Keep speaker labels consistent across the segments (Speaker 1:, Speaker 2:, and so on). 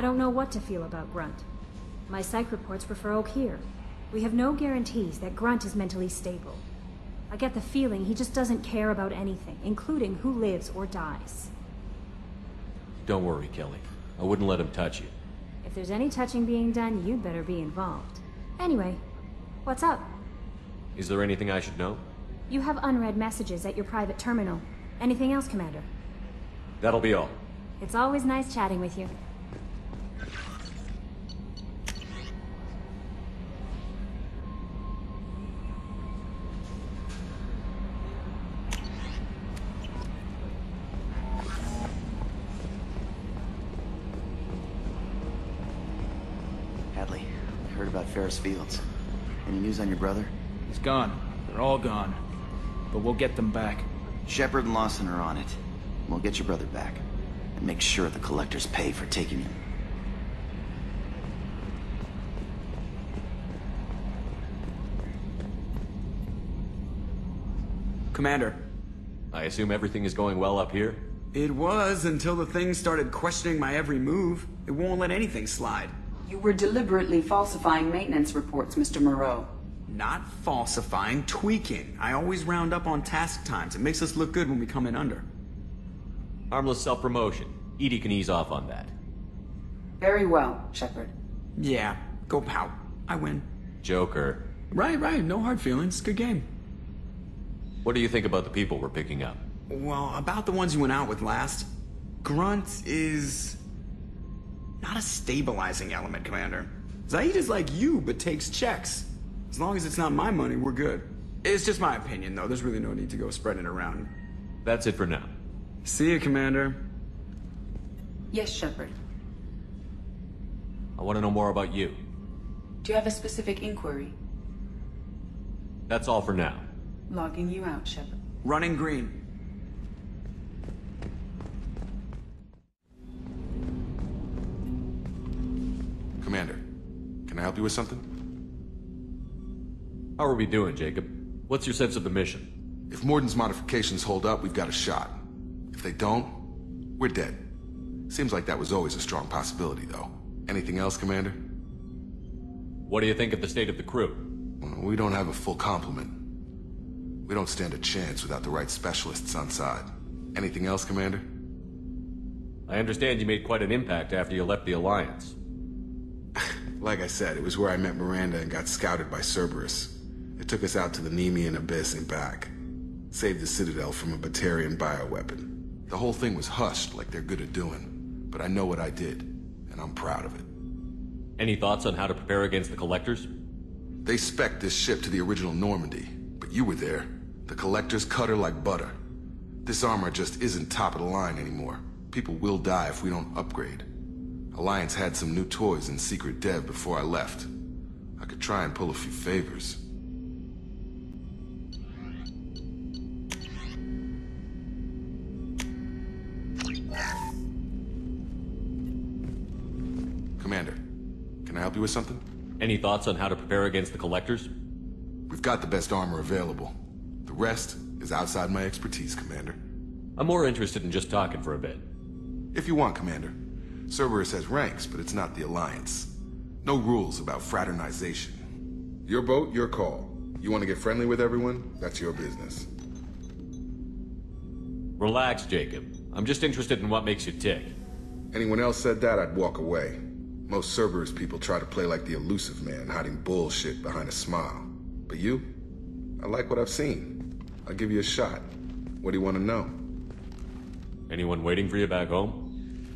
Speaker 1: don't know what to feel about Grunt. My psych reports refer Oak here. We have no guarantees that Grunt is mentally stable. I get the feeling he just doesn't care about anything, including who lives or dies.
Speaker 2: Don't worry, Kelly. I wouldn't let him touch you.
Speaker 1: If there's any touching being done, you'd better be involved. Anyway, what's up?
Speaker 2: Is there anything I should know?
Speaker 1: You have unread messages at your private terminal. Anything else, Commander?
Speaker 2: That'll be all.
Speaker 1: It's always nice chatting with you.
Speaker 3: Hadley, I heard about Ferris Fields. Any news on your brother?
Speaker 4: He's gone. They're all gone. But we'll get them back.
Speaker 3: Shepard and Lawson are on it. We'll get your brother back. And make sure the collectors pay for taking him.
Speaker 4: Commander.
Speaker 2: I assume everything is going well up here?
Speaker 5: It was until the thing started questioning my every move. It won't let anything slide.
Speaker 6: You were deliberately falsifying maintenance reports, Mr. Moreau.
Speaker 5: Not falsifying, tweaking. I always round up on task times. It makes us look good when we come in under.
Speaker 2: Harmless self-promotion. Edie can ease off on that.
Speaker 6: Very well, Shepard.
Speaker 5: Yeah, go pout. I win.
Speaker 2: Joker.
Speaker 5: Right, no hard feelings. Good game.
Speaker 2: What do you think about the people we're picking up?
Speaker 5: Well, about the ones you went out with last. Grunt is... not a stabilizing element, Commander. Zaid is like you, but takes checks. As long as it's not my money, we're good. It's just my opinion, though. There's really no need to go spreading it around.
Speaker 2: That's it for now.
Speaker 5: See you, Commander.
Speaker 6: Yes, Shepard.
Speaker 2: I want to know more about you.
Speaker 6: Do you have a specific inquiry?
Speaker 2: That's all for now.
Speaker 6: Logging you out, Shepard.
Speaker 5: Running green.
Speaker 7: Commander, can I help you with something?
Speaker 2: How are we doing, Jacob? What's your sense of the mission?
Speaker 7: If Morden's modifications hold up, we've got a shot. If they don't, we're dead. Seems like that was always a strong possibility, though. Anything else, Commander?
Speaker 2: What do you think of the state of the crew?
Speaker 7: Well, we don't have a full complement. We don't stand a chance without the right specialists on side. Anything else, Commander?
Speaker 2: I understand you made quite an impact after you left the Alliance.
Speaker 7: Like I said, it was where I met Miranda and got scouted by Cerberus. It took us out to the Nemean Abyss and back. Saved the Citadel from a Batarian bioweapon. The whole thing was hushed like they're good at doing. But I know what I did, and I'm proud of it.
Speaker 2: Any thoughts on how to prepare against the Collectors?
Speaker 7: They spec'd this ship to the original Normandy, but you were there. The Collectors cut her like butter. This armor just isn't top of the line anymore. People will die if we don't upgrade. Alliance had some new toys in secret dev before I left. I could try and pull a few favors. Commander, can I help you with something?
Speaker 2: Any thoughts on how to prepare against the Collectors?
Speaker 7: We've got the best armor available. The rest is outside my expertise, Commander.
Speaker 2: I'm more interested in just talking for a bit.
Speaker 7: If you want, Commander. Cerberus has ranks, but it's not the Alliance. No rules about fraternization. Your boat, your call. You want to get friendly with everyone? That's your business.
Speaker 2: Relax, Jacob. I'm just interested in what makes you tick.
Speaker 7: Anyone else said that, I'd walk away. Most Cerberus people try to play like the elusive man, hiding bullshit behind a smile. But you? I like what I've seen. I'll give you a shot. What do you want to know?
Speaker 2: Anyone waiting for you back home?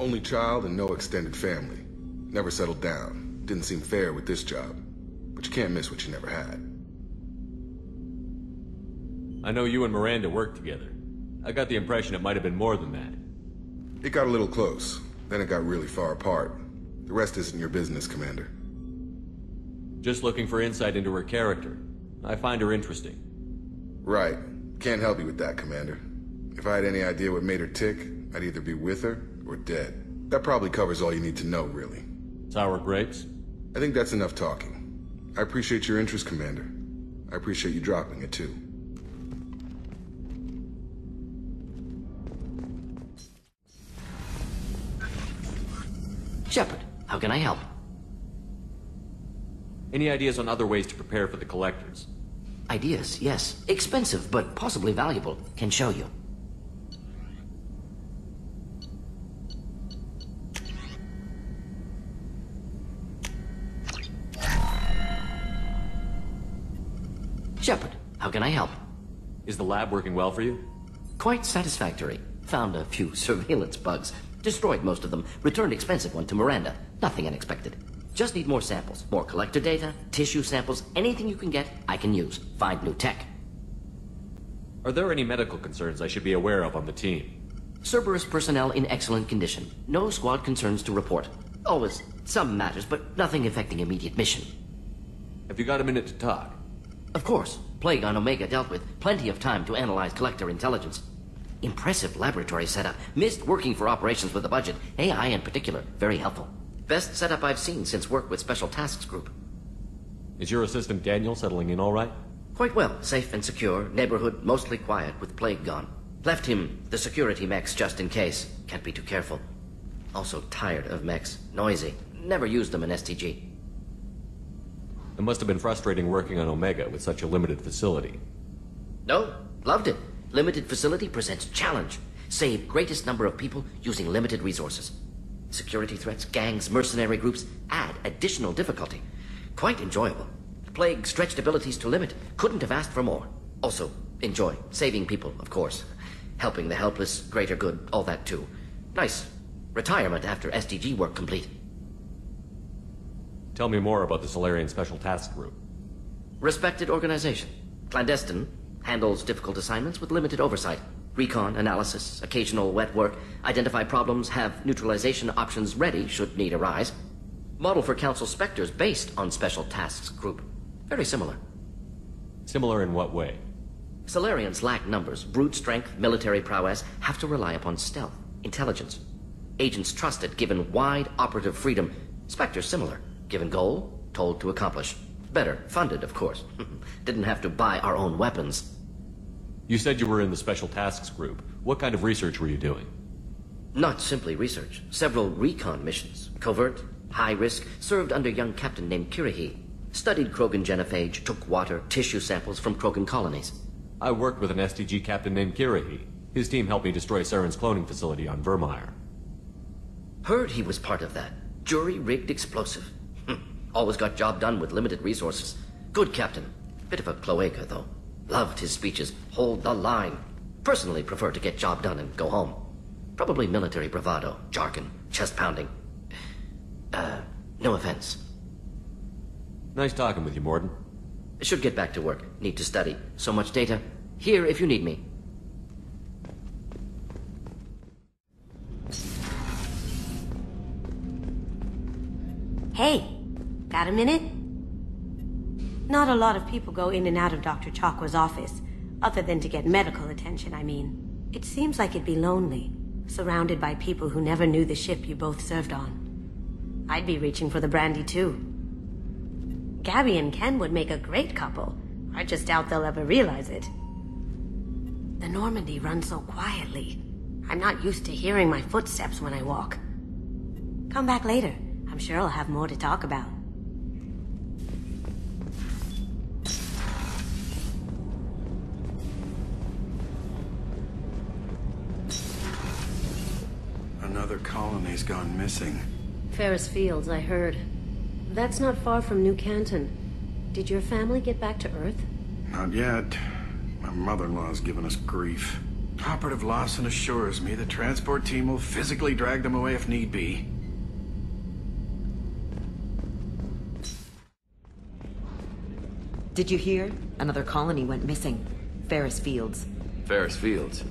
Speaker 7: Only child and no extended family. Never settled down. Didn't seem fair with this job. But you can't miss what you never had.
Speaker 2: I know you and Miranda worked together. I got the impression it might have been more than that.
Speaker 7: It got a little close. Then it got really far apart. The rest isn't your business, Commander.
Speaker 2: Just looking for insight into her character. I find her interesting.
Speaker 7: Right. Can't help you with that, Commander. If I had any idea what made her tick, I'd either be with her or dead. That probably covers all you need to know, really.
Speaker 2: Sour grapes?
Speaker 7: I think that's enough talking. I appreciate your interest, Commander. I appreciate you dropping it, too.
Speaker 6: Shepard,
Speaker 8: how can I help?
Speaker 2: Any ideas on other ways to prepare for the Collectors?
Speaker 8: Ideas, yes. Expensive, but possibly valuable. Can show you. Shepard, how can I help?
Speaker 2: Is the lab working well for you?
Speaker 8: Quite satisfactory. Found a few surveillance bugs. Destroyed most of them. Returned expensive one to Miranda. Nothing unexpected. Just need more samples. More collector data, tissue samples, anything you can get, I can use. Find new tech.
Speaker 2: Are there any medical concerns I should be aware of on the team?
Speaker 8: Cerberus personnel in excellent condition. No squad concerns to report. Always some matters, but nothing affecting immediate mission.
Speaker 2: Have you got a minute to talk?
Speaker 8: Of course. Plague on Omega dealt with. Plenty of time to analyze collector intelligence. Impressive laboratory setup. Missed working for operations with a budget. AI in particular. Very helpful. Best setup I've seen since work with Special Tasks Group.
Speaker 2: Is your assistant Daniel settling in all right?
Speaker 8: Quite well. Safe and secure. Neighborhood mostly quiet with Plague gone. Left him the security mechs just in case. Can't be too careful. Also tired of mechs. Noisy. Never used them in STG.
Speaker 2: It must have been frustrating working on Omega with such a limited facility.
Speaker 8: No, loved it. Limited facility presents challenge. Save greatest number of people using limited resources. Security threats, gangs, mercenary groups add additional difficulty. Quite enjoyable. Plague stretched abilities to limit. Couldn't have asked for more. Also, enjoy. Saving people, of course. Helping the helpless, greater good, all that too. Nice. Retirement after SDG work complete.
Speaker 2: Tell me more about the Solarian Special Task Group.
Speaker 8: Respected organization. Clandestine. Handles difficult assignments with limited oversight. Recon, analysis, occasional wet work. Identify problems, have neutralization options ready should need arise. Model for Council Spectres based on Special Tasks Group. Very similar.
Speaker 2: Similar in what way?
Speaker 8: Solarians lack numbers, brute strength, military prowess, have to rely upon stealth, intelligence. Agents trusted, given wide operative freedom. Spectres similar. Given goal, told to accomplish. Better, funded, of course. Didn't have to buy our own weapons.
Speaker 2: You said you were in the Special Tasks Group. What kind of research were you doing?
Speaker 8: Not simply research. Several recon missions. Covert, high risk, served under a young captain named Kirihi. Studied Krogan genophage, took water, tissue samples from Krogan colonies.
Speaker 2: I worked with an STG captain named Kirihi. His team helped me destroy Saren's cloning facility on Vermeer.
Speaker 8: Heard he was part of that. Jury-rigged explosive. Always got job done with limited resources. Good captain. Bit of a cloaca, though. Loved his speeches. Hold the line. Personally prefer to get job done and go home. Probably military bravado, jargon, chest pounding. No offense.
Speaker 2: Nice talking with you, Morden.
Speaker 8: Should get back to work. Need to study. So much data. Here if you need me.
Speaker 9: Hey, got a minute? Not a lot of people go in and out of Dr. Chakwa's office, other than to get medical attention, I mean. It seems like it'd be lonely, surrounded by people who never knew the ship you both served on. I'd be reaching for the brandy too. Gabby and Ken would make a great couple. I just doubt they'll ever realize it. The Normandy runs so quietly. I'm not used to hearing my footsteps when I walk. Come back later. I'm sure I'll have more to talk about.
Speaker 5: Another colony's gone missing.
Speaker 9: Ferris Fields, I heard. That's not far from New Canton. Did your family get back to Earth?
Speaker 5: Not yet. My mother-in-law's given us grief. Operative Lawson assures me the transport team will physically drag them away if need be.
Speaker 10: Did you hear? Another colony went missing. Ferris Fields.
Speaker 11: Ferris Fields?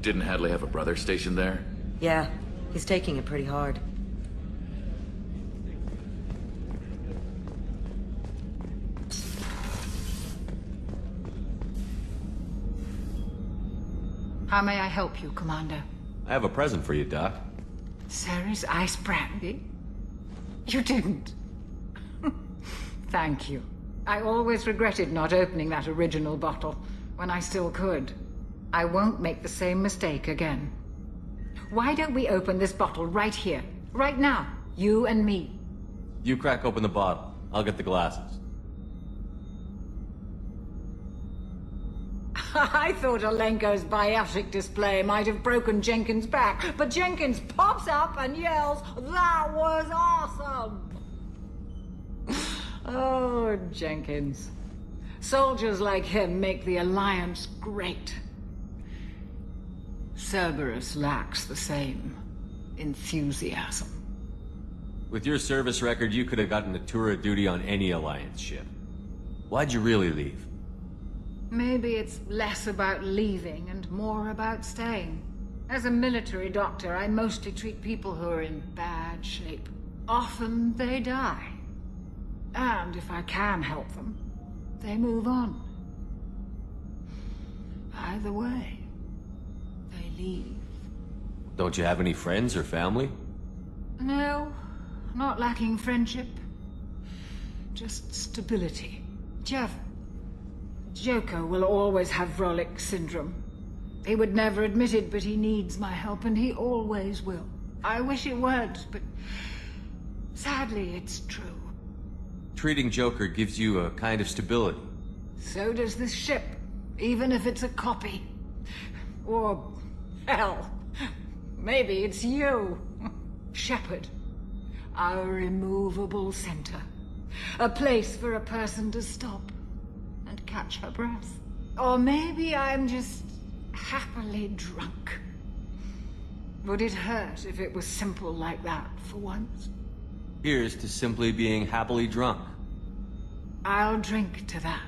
Speaker 11: Didn't Hadley have a brother stationed there?
Speaker 10: Yeah, he's taking it pretty hard.
Speaker 12: How may I help you, Commander?
Speaker 2: I have a present for you, Doc.
Speaker 12: Sarah's ice brandy? You didn't. Thank you. I always regretted not opening that original bottle, when I still could. I won't make the same mistake again. Why don't we open this bottle right here, right now? You and me.
Speaker 2: You crack open the bottle. I'll get the glasses.
Speaker 12: I thought Alenko's biotic display might have broken Jenkins' back, but Jenkins pops up and yells, "That was awesome!" Oh, Jenkins. Soldiers like him make the Alliance great. Cerberus lacks the same enthusiasm.
Speaker 2: With your service record, you could have gotten a tour of duty on any Alliance ship. Why'd you really leave?
Speaker 12: Maybe it's less about leaving and more about staying. As a military doctor, I mostly treat people who are in bad shape. Often they die. And if I can help them, they move on. Either way, they leave.
Speaker 2: Don't you have any friends or family?
Speaker 12: No, not lacking friendship. Just stability. Jeff, Joker will always have Vrolik syndrome. He would never admit it, but he needs my help, and he always will. I wish it weren't, but sadly, it's true.
Speaker 2: Treating Joker gives you a kind of stability.
Speaker 12: So does this ship, even if it's a copy. Or, hell, maybe it's you. Shepard. Our immovable center. A place for a person to stop and catch her breath. Or maybe I'm just happily drunk. Would it hurt if it was simple like that for once?
Speaker 2: Here's to simply being happily drunk.
Speaker 12: I'll drink to that.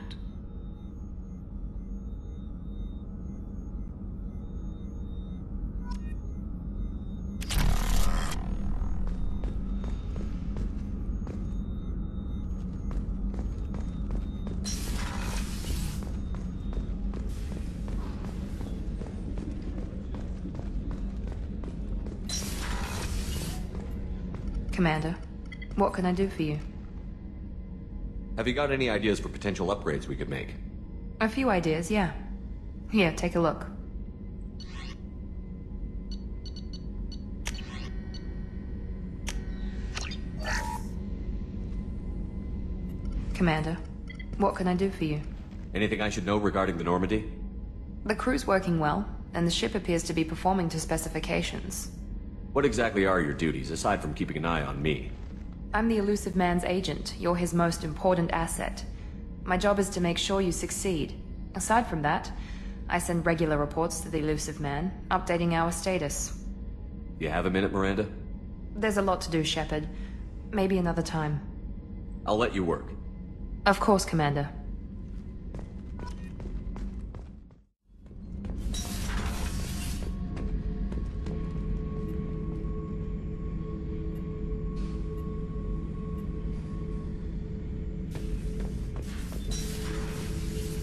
Speaker 13: Commander, what can I do for you?
Speaker 2: Have you got any ideas for potential upgrades we could make?
Speaker 13: A few ideas, yeah. Here, take a look. Commander, what can I do for you?
Speaker 2: Anything I should know regarding the Normandy?
Speaker 13: The crew's working well, and the ship appears to be performing to specifications.
Speaker 2: What exactly are your duties, aside from keeping an eye on me?
Speaker 13: I'm the Elusive Man's agent. You're his most important asset. My job is to make sure you succeed. Aside from that, I send regular reports to the Elusive Man, updating our status.
Speaker 2: You have a minute, Miranda?
Speaker 13: There's a lot to do, Shepard. Maybe another time.
Speaker 2: I'll let you work.
Speaker 13: Of course, Commander.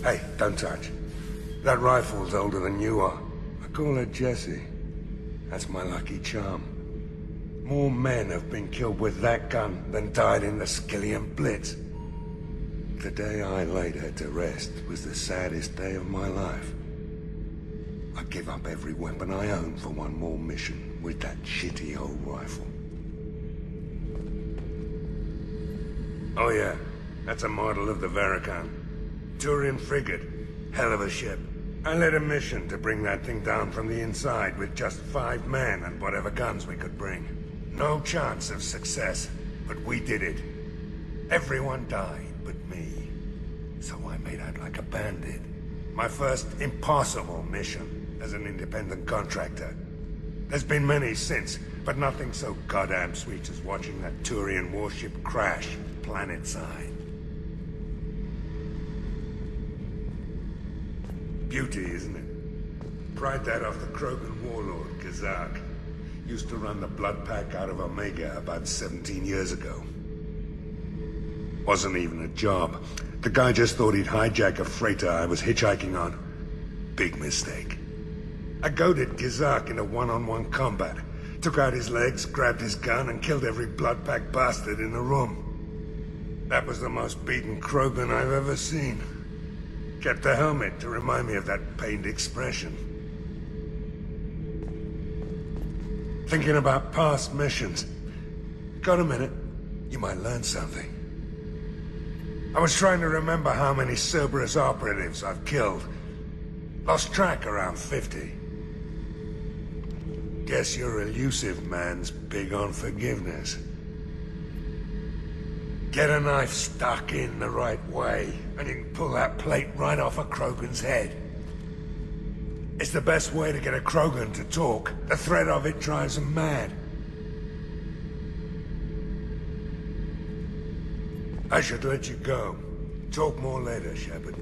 Speaker 14: Hey, don't touch. That rifle's older than you are. I call her Jessie. That's my lucky charm. More men have been killed with that gun than died in the Skillian Blitz. The day I laid her to rest was the saddest day of my life. I give up every weapon I own for one more mission with that shitty old rifle. Oh yeah, that's a model of the Veracon. Turian frigate. Hell of a ship. I led a mission to bring that thing down from the inside with just 5 men and whatever guns we could bring. No chance of success, but we did it. Everyone died but me. So I made out like a bandit. My first impossible mission as an independent contractor. There's been many since, but nothing so goddamn sweet as watching that Turian warship crash planetside. Beauty, isn't it? Pried that off the Krogan warlord, Kazak. Used to run the blood pack out of Omega about 17 years ago. Wasn't even a job. The guy just thought he'd hijack a freighter I was hitchhiking on. Big mistake. I goaded Kazak into one-on-one combat. Took out his legs, grabbed his gun, and killed every blood pack bastard in the room. That was the most beaten Krogan I've ever seen. Kept a helmet to remind me of that pained expression. Thinking about past missions. got a minute? You might learn something. I was trying to remember how many Cerberus operatives I've killed. Lost track around 50. Guess your elusive man's big on forgiveness. Get a knife stuck in the right way, and you can pull that plate right off a Krogan's head. It's the best way to get a Krogan to talk. The threat of it drives them mad. I should let you go. Talk more later, Shepard.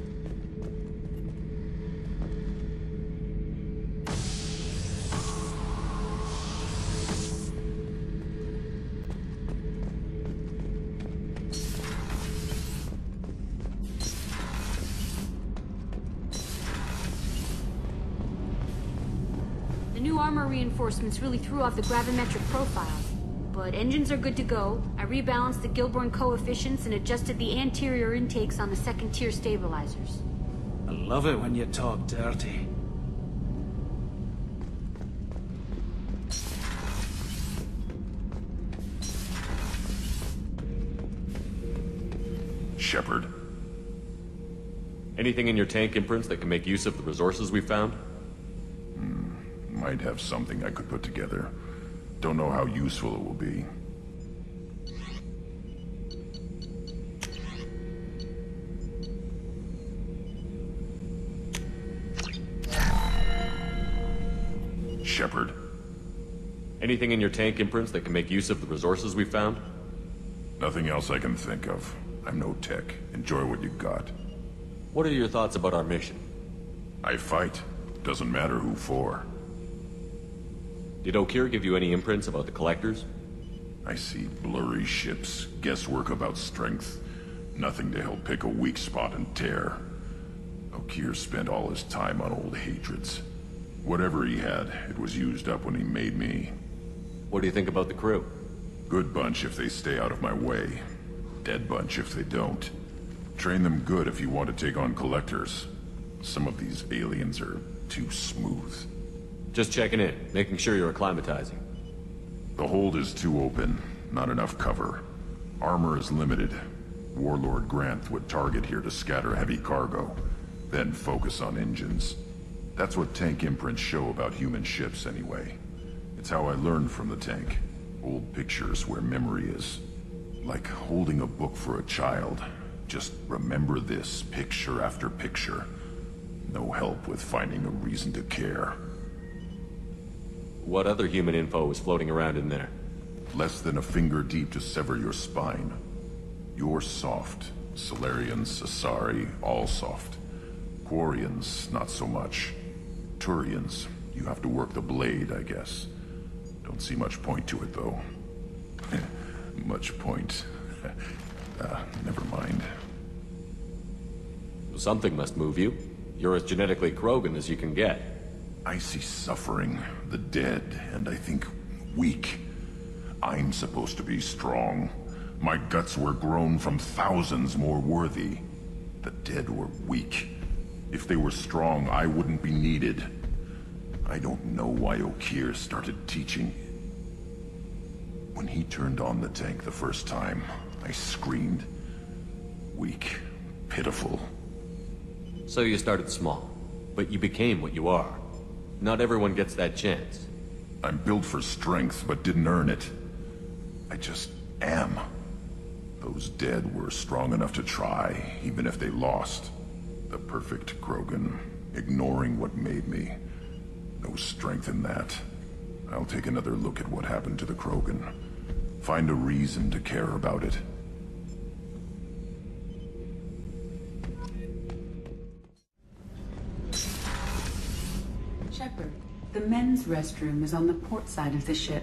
Speaker 15: The new armor reinforcements really threw off the gravimetric profiles. But engines are good to go. I rebalanced the Gilborn coefficients and adjusted the anterior intakes on the second-tier stabilizers.
Speaker 4: I love it when you talk dirty.
Speaker 16: Shepard.
Speaker 2: Anything in your tank imprints that can make use of the resources we found?
Speaker 16: Might have something I could put together. Don't know how useful it will be. Shepard.
Speaker 2: Anything in your tank imprints that can make use of the resources we found?
Speaker 16: Nothing else I can think of. I'm no tech. Enjoy what you got.
Speaker 2: What are your thoughts about our mission?
Speaker 16: I fight. Doesn't matter who for.
Speaker 2: Did Okeer give you any imprints about the Collectors?
Speaker 16: I see blurry ships, guesswork about strength. Nothing to help pick a weak spot and tear. Okeer spent all his time on old hatreds. Whatever he had, it was used up when he made me.
Speaker 2: What do you think about the crew?
Speaker 16: Good bunch if they stay out of my way. Dead bunch if they don't. Train them good if you want to take on Collectors. Some of these aliens are too smooth.
Speaker 2: Just checking in, making sure you're acclimatizing.
Speaker 16: The hold is too open, not enough cover. Armor is limited. Warlord Granth would target here to scatter heavy cargo, then focus on engines. That's what tank imprints show about human ships anyway. It's how I learned from the tank. Old pictures where memory is. Like holding a book for a child. Just remember this, picture after picture. No help with finding a reason to care.
Speaker 2: What other human info was floating around in there?
Speaker 16: Less than a finger deep to sever your spine. You're soft. Solarians, Asari, all soft. Quarians, not so much. Turians, you have to work the blade, I guess. Don't see much point to it, though. Much point. Never mind.
Speaker 2: Something must move you. You're as genetically Krogan as you can get.
Speaker 16: I see suffering, the dead, and I think weak. I'm supposed to be strong. My guts were grown from thousands more worthy. The dead were weak. If they were strong, I wouldn't be needed. I don't know why Okeer started teaching. When he turned on the tank the first time, I screamed. Weak, pitiful.
Speaker 2: So you started small, but you became what you are. Not everyone gets that chance.
Speaker 16: I'm built for strength, but didn't earn it. I just am. Those dead were strong enough to try, even if they lost. The perfect Krogan, ignoring what made me. No strength in that. I'll take another look at what happened to the Krogan. Find a reason to care about it.
Speaker 6: Shepard, the men's restroom is on the port side of the ship.